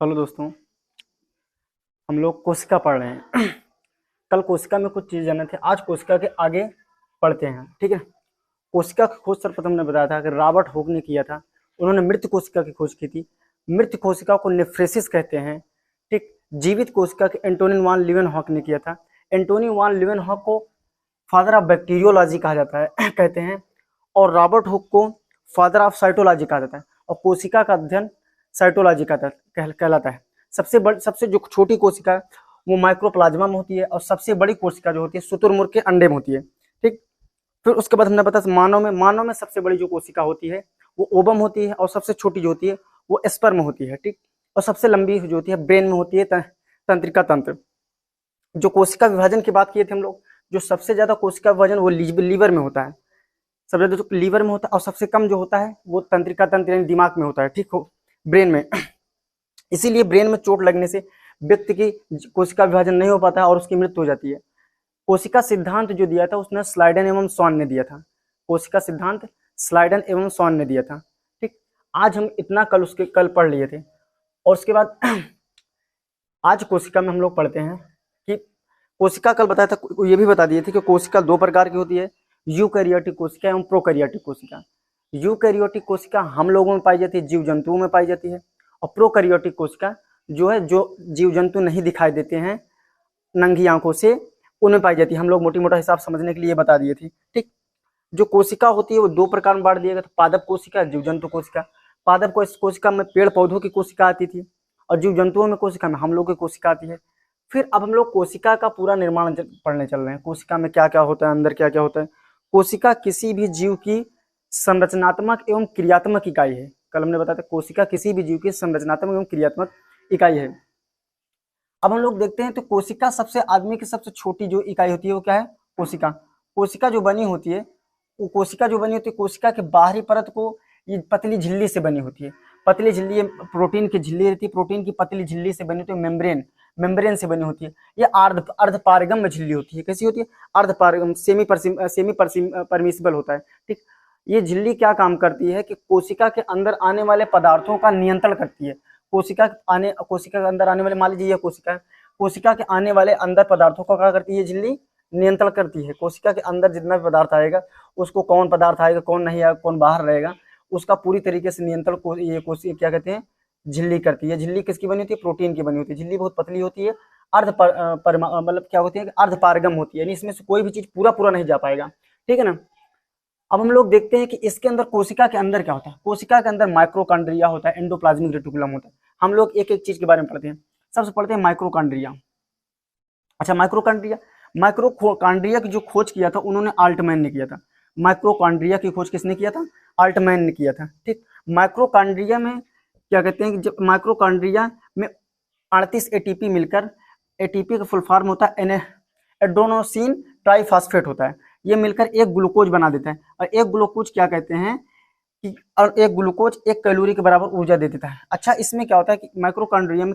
Hello दोस्तों। हम लोग कोशिका पढ़ रहे हैं। कल कोशिका में कुछ चीज़ जाने थे, आज कोशिका के आगे पढ़ते हैं। ठीक है। कोशिका की खोज सर्वप्रथम ने बताया था कि रॉबर्ट हुक ने किया था। उन्होंने मृत कोशिका की खोज की थी। मृत कोशिका को नेफ्रेसिस कहते हैं। ठीक। जीवित कोशिका की एंटोनी वान लीवेनहॉक ने किया था। एंटोनी वान लीवेनहॉक को फादर ऑफ बैक्टीरियोलॉजी कहा जाता है कहते हैं, और रॉबर्ट हुक को फादर ऑफ साइटोलॉजी कहा जाता है। और कोशिका का अध्ययन साइटोलॉजी का कहलाता है। सबसे जो छोटी कोशिका है वो माइक्रोप्लाज्मा में होती है, और सबसे बड़ी कोशिका जो होती है शुतुरमुर्ग के अंडे में होती है। ठीक। फिर उसके बाद हमने बताया मानव में सबसे बड़ी जो कोशिका होती है वो ओवम होती है, और सबसे छोटी जो होती है वो स्पर्म होती है। ठीक। और सबसे लंबी जो होती है ब्रेन में होती है, तंत्रिका तंत्र। जो कोशिका विभाजन की बात किए थे हम लोग, जो सबसे ज्यादा कोशिका विभाजन वो लीवर में होता है। सबसे ज्यादा जो लीवर में होता है, और सबसे कम जो होता है वो तंत्रिका तंत्र यानी दिमाग में होता है। ठीक हो, ब्रेन में। इसीलिए ब्रेन में चोट लगने से व्यक्ति की कोशिका विभाजन नहीं हो पाता और उसकी मृत्यु हो जाती है। कोशिका सिद्धांत जो दिया था उसने स्लाइडन एवं सॉन ने दिया था। कोशिका सिद्धांत स्लाइडन एवं सॉन ने दिया था। ठीक। आज हम इतना कल पढ़ लिए थे, और उसके बाद आज कोशिका में हम लोग पढ़ते हैं कि कोशिका कल बताया था, ये भी बता दिए थे कि कोशिका दो प्रकार की होती है, यूकैरियोटिक कोशिका एवं प्रोकैरियोटिक कोशिका। यूकैरियोटिक कोशिका हम लोगों में पाई जाती है, जीव जंतुओं में पाई जाती है। और प्रोकैरियोटिक कोशिका जो जीव जंतु नहीं दिखाई देते हैं नंगी आंखों से, उनमें पाई जाती है। हम लोग मोटी मोटा हिसाब समझने के लिए बता दिए थे। ठीक। जो कोशिका होती है वो दो प्रकार में बांट दिया गया था, पादप कोशिका, जीव जंतु कोशिका। पादप कोशिका में पेड़ पौधों की कोशिका आती थी, और जीव जंतुओं में कोशिका में हम लोग की कोशिका आती है। फिर अब हम लोग कोशिका का पूरा निर्माण पढ़ने चल रहे हैं। कोशिका में क्या क्या होता है, अंदर क्या क्या होता है। कोशिका किसी भी जीव की संरचनात्मक एवं क्रियात्मक इकाई है। कल हमने बताया था कोशिका किसी भी जीव की संरचनात्मक एवं क्रियात्मक इकाई है। अब हम लोग देखते हैं तो कोशिका आदमी की सबसे छोटी जो इकाई होती है वो क्या है, कोशिका। कोशिका जो बनी होती है वो कोशिका के बाहरी परत को ये पतली झिल्ली से बनी होती है। पतली झिल्ली प्रोटीन की झिल्ली रहती है, प्रोटीन की पतली झिल्ली से बनी होती है, मेम्ब्रेन से बनी होती है। ये अर्धपारगम्य झिल्ली होती है। कैसी होती है? अर्धपारगम, सेमी परमिसिबल होता है। ठीक। ये झिल्ली क्या काम करती है कि कोशिका के अंदर आने वाले पदार्थों का नियंत्रण करती है। कोशिका के अंदर आने वाले, मान लीजिए यह कोशिका है, कोशिका के आने वाले अंदर पदार्थों का क्या करती है झिल्ली? नियंत्रण करती है। कोशिका के अंदर जितना भी पदार्थ आएगा उसको, कौन पदार्थ आएगा कौन नहीं आएगा, कौन बाहर रहेगा, उसका पूरी तरीके से नियंत्रण ये कोशिका क्या कहते हैं, झिल्ली करती है। झिल्ली किसकी बनी होती है? प्रोटीन की बनी होती है। झिल्ली बहुत पतली होती है, मतलब क्या होती है, अर्धपारगम होती है, यानी इसमें से कोई भी चीज पूरा पूरा नहीं जा पाएगा। ठीक है ना। अब हम लोग देखते हैं कि इसके अंदर, कोशिका के अंदर क्या होता है। कोशिका के अंदर माइक्रोकांड्रिया होता है, एंडोप्लाज्मिक रेटिकुलम होता है। हम लोग एक एक चीज के बारे में पढ़ते हैं। सबसे पढ़ते हैं माइक्रोकांड्रिया। अच्छा, माइक्रोकांड्रिया की जो खोज किया था उन्होंने अल्टमैन ने किया था। माइक्रोकांड्रिया की खोज किसने किया था? अल्टमैन ने किया था। ठीक। माइक्रोकांड्रिया में क्या कहते हैं कि जब माइक्रोकांड्रिया में 38 एटीपी मिलकर, एटीपी का फुल फॉर्म होता है एड्रोनोसिन ट्राइफॉस्फेट होता है। ये मिलकर एक ग्लूकोज बना देता है, और एक ग्लूकोज क्या कहते हैं कि, और एक ग्लूकोज 1 कैलोरी के बराबर ऊर्जा दे देता है। अच्छा, इसमें क्या होता है कि माइक्रोकांड्रिया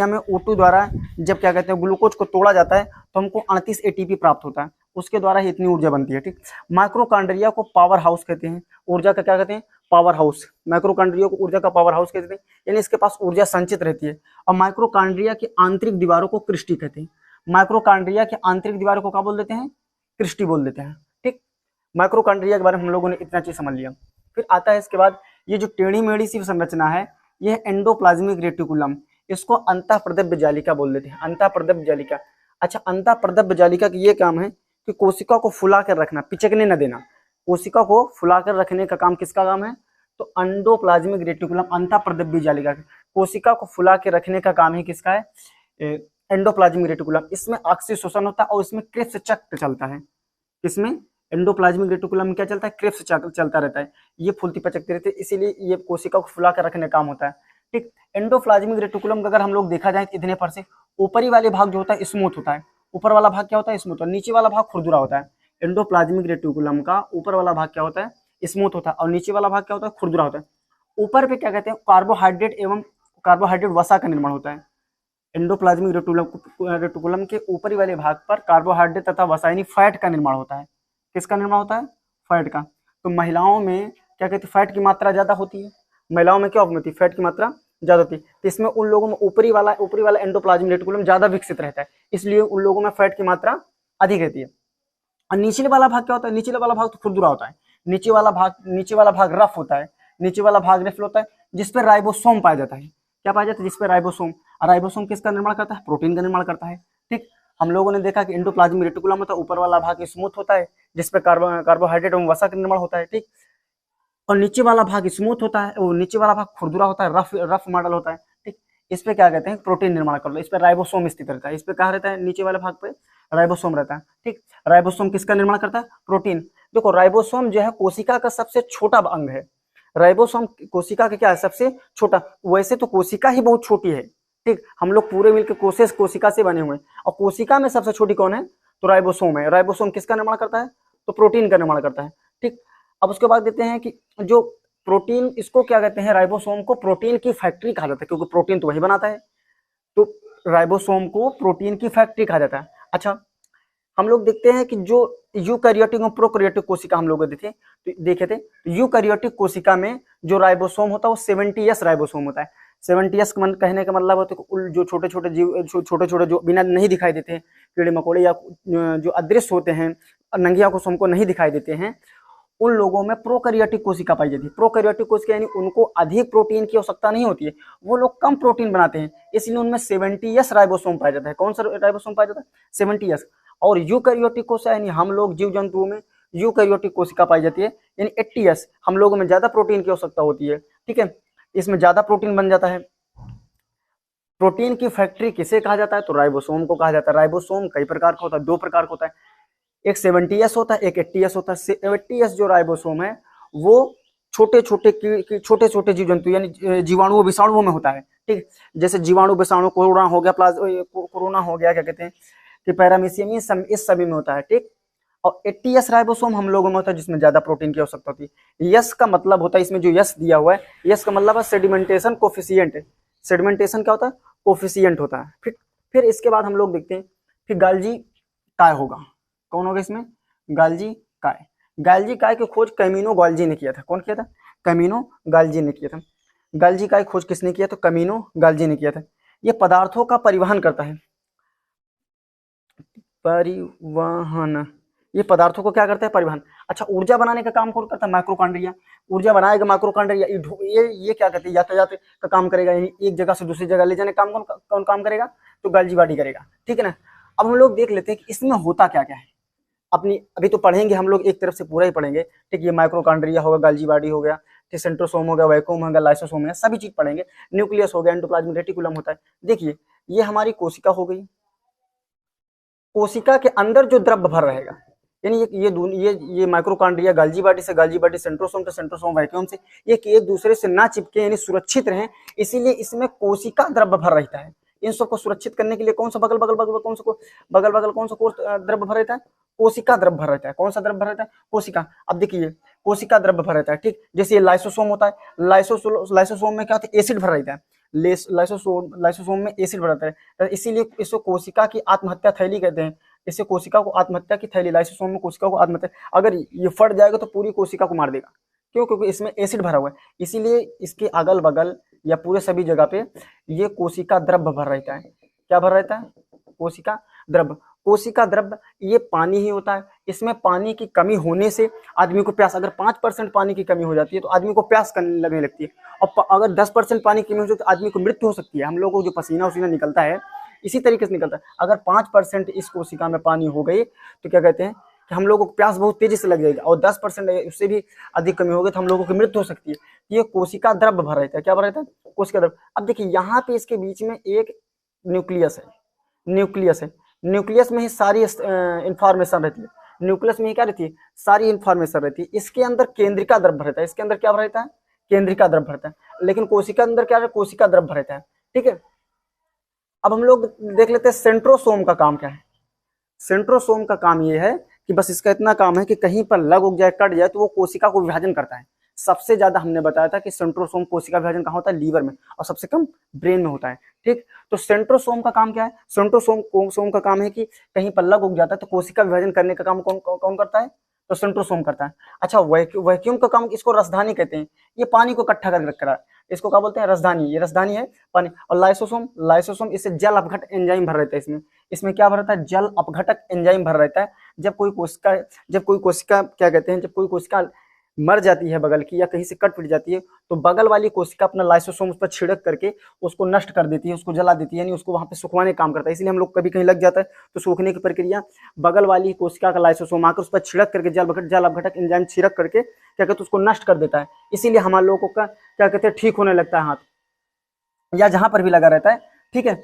में O2 द्वारा जब क्या कहते हैं ग्लूकोज को तोड़ा जाता है तो हमको 38 एटीपी प्राप्त होता है, उसके द्वारा ही इतनी ऊर्जा बनती है। ठीक। माइक्रोकांड्रिया को पावर हाउस कहते हैं, ऊर्जा का क्या कहते हैं? Power house. माइक्रोकांड्रिया को ऊर्जा का पावर हाउस कहते हैं, यानी इसके पास ऊर्जा संचित रहती है। और माइक्रोकांड्रिया की आंतरिक दीवारों को क्रिस्टी कहते हैं। माइक्रोकांड्रिया की आंतरिक दीवारों को क्या बोल देते हैं? क्रिस्टी बोल देते हैं। ठीक। माइक्रोकांड्रिया के बारे में हम लोगों ने इतना चीज समझ लिया। फिर आता है इसके बाद ये जो टेढ़ी मेढ़ी सी संरचना है, यह एंडोप्लाज्मिक रेटिकुलम, इसको अंतःप्रदब्य जालिका बोल देते हैं। अंतःप्रदब्य जालिका। अच्छा, अंतःप्रदब्य जालिका का ये काम है कि कोशिका को फुला कर रखना, पिचकने न देना। कोशिका को फुला कर रखने का काम किसका काम है? तो एंडोप्लाज्मिक रेटिकुलम, अंतःप्रदब्य जालिका। कोशिका को फुला के रखने का काम ही किसका है? Endoplasmic reticulum. इसमें ऑक्सीशोषण होता है और इसमें क्रेब्स चक्र चलता है। इसमें एंडोप्लाज्मिक रेटिकुलम में क्या चलता है? क्रेब्स चक्र चलता रहता है। ये फूलती पचकती रहती है, इसीलिए ये कोशिका को फुला कर रखने का काम होता है। ठीक। एंडोप्लाज्मिक रेटिकुलम का अगर हम लोग देखा जाए तो इतने पर से ऊपरी वाले भाग जो होता है स्मूथ होता है। ऊपर वाला भाग क्या होता है? स्मूथ, और नीचे वाला भाग खुरदुरा होता है। एंडोप्लाज्मिक रेटिकुलम का ऊपर वाला भाग क्या होता है? स्मूथ होता है, और नीचे वाला भाग क्या होता है? खुरदुरा होता है। ऊपर पे क्या कहते हैं? कार्बोहाइड्रेट वसा का निर्माण होता है। एंडोप्लाज्मिक रेटिकुलम के ऊपरी वाले भाग पर कार्बोहाइड्रेट तथा वसा यानी फैट का निर्माण होता है। किसका निर्माण होता है? फैट का। तो महिलाओं में क्या कहते हैं? फैट की मात्रा ज्यादा होती है। महिलाओं में क्या होती है? फैट की मात्रा ज्यादा होती है। तो इसमें उन लोगों में ऊपरी वाला एंडोप्लाज्मिक रेटिकुलम ज्यादा विकसित रहता है, इसलिए उन लोगों में फैट की मात्रा अधिक रहती है। और निचले वाला भाग क्या होता है? निचले वाला भाग तो खुरदुरा होता है। नीचे वाला भाग रफ होता है, नीचे वाला भाग रफ होता है, जिसपे राइबोसोम पाया जाता है। क्या पाया जाता है? जिसपे राइबोसोम। और राइबोसोम किसका निर्माण करता है? प्रोटीन का निर्माण करता है। ठीक, हम लोगों ने देखा कि एंडोप्लाज्मिक रेटिकुलम होता है, ऊपर वाला भाग स्मूथ होता है, जिसपे कार्बोहाइड्रेट एवं वसा का निर्माण होता है। ठीक, और नीचे वाला भाग स्मूथ होता है, वो नीचे वाला भाग खुरदुरा होता है, रफ रफ मॉडल होता है। ठीक, इस पे क्या कहते हैं? प्रोटीन निर्माण कर लो। इस पे राइबोसोम स्थित रहता है। इस पे कहा रहता है? नीचे वाले भाग पे राइबोसोम रहता है। ठीक, राइबोसोम किसका निर्माण करता है? प्रोटीन। देखो, राइबोसोम जो है कोशिका का सबसे छोटा अंग है। राइबोसोम कोशिका का क्या है? सबसे छोटा। वैसे तो कोशिका ही बहुत छोटी है। ठीक, हम लोग पूरे मिलकर कोशिका से बने हुए हैं, और कोशिका में सबसे छोटी कौन है? तो राइबोसोम है। राइबोसोम किसका निर्माण करता है? तो प्रोटीन का निर्माण करता है। ठीक, अब उसके बाद देते हैं कि जो प्रोटीन, इसको क्या कहते हैं? राइबोसोम को प्रोटीन की फैक्ट्री कहा जाता है, क्योंकि प्रोटीन तो वही बनाता है। तो राइबोसोम को प्रोटीन की फैक्ट्री कहा जाता है। अच्छा, हम लोग देखते हैं कि जो यूकैरियोटिक और प्रोकैरियोटिक कोशिका हम लोग देखे थे, यूकैरियोटिक कोशिका में जो राइबोसोम होता है वो 70S राइबोसोम होता है। 70S कहने का मतलब होता है जो छोटे छोटे जीव, छोटे छोटे जो बिना नहीं दिखाई देते हैं, कीड़े मकोड़े या जो अदृश्य होते हैं, नंगी आंखों से हमको नहीं दिखाई देते हैं, उन लोगों में प्रोकैरियोटिक कोशिका पाई जाती है। प्रोकैरियोटिक कोशिका यानी उनको अधिक प्रोटीन की आवश्यकता नहीं होती है, वो लोग कम प्रोटीन बनाते हैं, इसलिए उनमें 70S राइबोसोम पाया जाता है। कौन सा राइबोसोम पाया जाता है? 70S। और यूकैरियोटिक कोशिका यानी हम लोग जीव जंतुओं में यूकैरियोटिक कोशिका पाई जाती है, यानी 80S। हम लोगों में ज्यादा प्रोटीन की आवश्यकता होती है। ठीक है, इसमें ज्यादा प्रोटीन बन जाता है। प्रोटीन की फैक्ट्री किसे कहा जाता है? तो राइबोसोम को कहा जाता है। राइबोसोम कई प्रकार का होता है, 2 प्रकार का होता है, एक 70S होता है, एक 80S होता है। 70S जो राइबोसोम है वो छोटे छोटे जीव जंतु यानी जीवाणु विषाणुओं में होता है। ठीक, जैसे जीवाणु विषाणु, कोरोना हो गया, कोरोना हो गया, क्या कहते हैं कि पैरामीशियम, इस सभी में होता है। ठीक, और 80S राइबोसोम हम लोगों में होता है, जिसमें ज्यादा प्रोटीन की आवश्यकता होती है। यस का मतलब होता है, इसमें जो यस दिया हुआ है, यस का मतलब है सेडिमेंटेशन कोफिशिएंट। सेडिमेंटेशन क्या होता है? कोफिशिएंट होता है। फिर इसके बाद हम लोग देखते हैं फिर गाल्जी काय होगा। कौन होगा इसमें? गाल्जी काय। गाल्जी काय की खोज कैमिनो गाल्जी ने किया था। कौन किया था? कैमिनो गाल्जी ने किया था। गाल्जी काय खोज किसने किया? तो कैमिनो गाल्जी ने किया था। ये पदार्थों का परिवहन करता है। परिवहन, ये पदार्थों को क्या करता है? परिवहन। अच्छा, ऊर्जा बनाने का काम कौन करता है? माइक्रोकांड्रिया। ऊर्जा बनाएगा माइक्रोकांड्रिया। ये क्या कहते हैं? यातायात का काम करेगा, यानी एक जगह से दूसरी जगह ले जाने का काम कौन काम करेगा? तो गाल्जी बॉडी करेगा। ठीक है ना। अब हम लोग देख लेते हैं कि इसमें होता क्या क्या है। अपनी अभी तो पढ़ेंगे हम लोग, एक तरफ से पूरा ही पढ़ेंगे। ठीक, ये माइक्रोकांड्रिया होगा, गाल्जी बॉडी हो गया, ठीक, सेंट्रोसोम हो गया, वैक्यूम हो गया, लाइसोसोम हो गया, सभी चीज पढ़ेंगे। न्यूक्लियस हो गया, एंडोप्लाज्मिक रेटिकुलम होता है। देखिए, ये हमारी कोशिका हो गई। कोशिका के अंदर जो द्रव्य भर रहेगा, यानी ये माइक्रोकांड्रिया गाल्जी बॉडी सेंट्रोसोम से सेंट्रोसोम वैक्यूम से, ये एक दूसरे से ना चिपके यानी सुरक्षित रहें, इसीलिए इसमें कोशिका द्रव्य भर रहता है। इन सबको सुरक्षित करने के लिए कौन सा बगल बगल कौन सा द्रव्य भर रहता है? कोशिका द्रव्य भर रहता है। कौन सा द्रव्य भर रहता है? कोशिका। अब देखिए, कोशिका द्रव्य भर रहता है। ठीक, जैसे ये लाइसोसोम होता है, लाइसोसोम में क्या होता है? एसिड भर रहता है। लाइसोसोम में एसिड भर रहता है, तो इसीलिए इसको कोशिका की आत्महत्या थैली कहते हैं। इससे कोशिका को आत्महत्या की थैली, लाइसोसोम में कोशिका को आत्महत्या, अगर ये फट जाएगा तो पूरी कोशिका को मार देगा। क्यों? क्योंकि इसमें एसिड भरा हुआ है, इसीलिए इसके अगल बगल या पूरे सभी जगह पे ये कोशिका द्रव्य भर रहता है। क्या भर रहता है? कोशिका द्रव्य। कोशिका द्रव्य ये पानी ही होता है। इसमें पानी की कमी होने से आदमी को प्यास, अगर 5% पानी की कमी हो जाती है तो आदमी को प्यास लगने लगती है, और अगर 10% पानी की कमी हो जाती है तो आदमी को मृत्यु हो सकती है। हम लोगों को जो पसीना उसीना निकलता है इसी तरीके से निकलता है। अगर 5% इस कोशिका में पानी हो गई तो क्या कहते हैं कि हम लोगों को प्यास बहुत तेजी से लग जाएगी, और 10% उससे भी अधिक कमी हो गई तो हम लोगों की मृत्यु हो सकती है। ये कोशिका द्रव्य भर रहता है। क्या भर रहता है? कोशिका द्रव्य। अब देखिए, यहाँ पे इसके बीच में एक न्यूक्लियस है। न्यूक्लियस में ही सारी इंफॉर्मेशन रहती है। न्यूक्लियस में ही क्या रहती है? सारी इंफॉर्मेशन रहती है। इसके अंदर केंद्रिका द्रव्य रहता है। इसके अंदर क्या रहता है? केंद्रिका द्रव्य रहता है। लेकिन कोशिका अंदर क्या है? कोशिका द्रव्य रहता है। ठीक है, अब हम लोग देख लेते हैं सेंट्रोसोम का काम क्या है। सेंट्रोसोम का काम ये है कि बस इसका इतना काम है कि कहीं पर लग उग जाए, कट जाए तो वो कोशिका को विभाजन करता है। सबसे ज्यादा हमने बताया था कि सेंट्रोसोम कोशिका विभाजन कहाँ होता है? लीवर में, और सबसे कम ब्रेन में होता है। ठीक, तो सेंट्रोसोम का काम क्या है? सेंट्रोसोम का काम है कि कहीं पर लग उग जाता है तो कोशिका विभाजन करने का काम कौन करता है? तो सेंट्रोसोम करता है। अच्छा, वैक्यूम का काम, इसको रसधानी कहते हैं। ये पानी को इकट्ठा करके रख रहा है। इसको क्या बोलते हैं, रसधानी, ये रसधानी है पानी। और लाइसोसोम, लाइसोसोम इससे जल अपघटक एंजाइम भर रहता है इसमें, इसमें क्या भर रहता है, जल अपघटक एंजाइम भर रहता है। जब कोई कोशिका क्या कहते हैं, जब कोई कोशिका मर जाती है बगल की या कहीं से कट पिट जाती है, तो बगल वाली कोशिका अपना लाइसोसोम उस पर छिड़क करके उसको नष्ट कर देती है, उसको जला देती है, यानी उसको वहां पे सुखवाने का काम करता है। इसलिए हम लोग कभी कहीं लग जाता है तो सूखने की प्रक्रिया, बगल वाली कोशिका का लाइसोसोम आकर उस पर छिड़क करके जल अपघटक एंजाइम छिड़क करके क्या कहते हैं उसको नष्ट कर देता है। इसीलिए हमारे लोगों का क्या कहते हैं ठीक होने लगता है हाथ, या जहां पर भी लगा रहता है, ठीक है।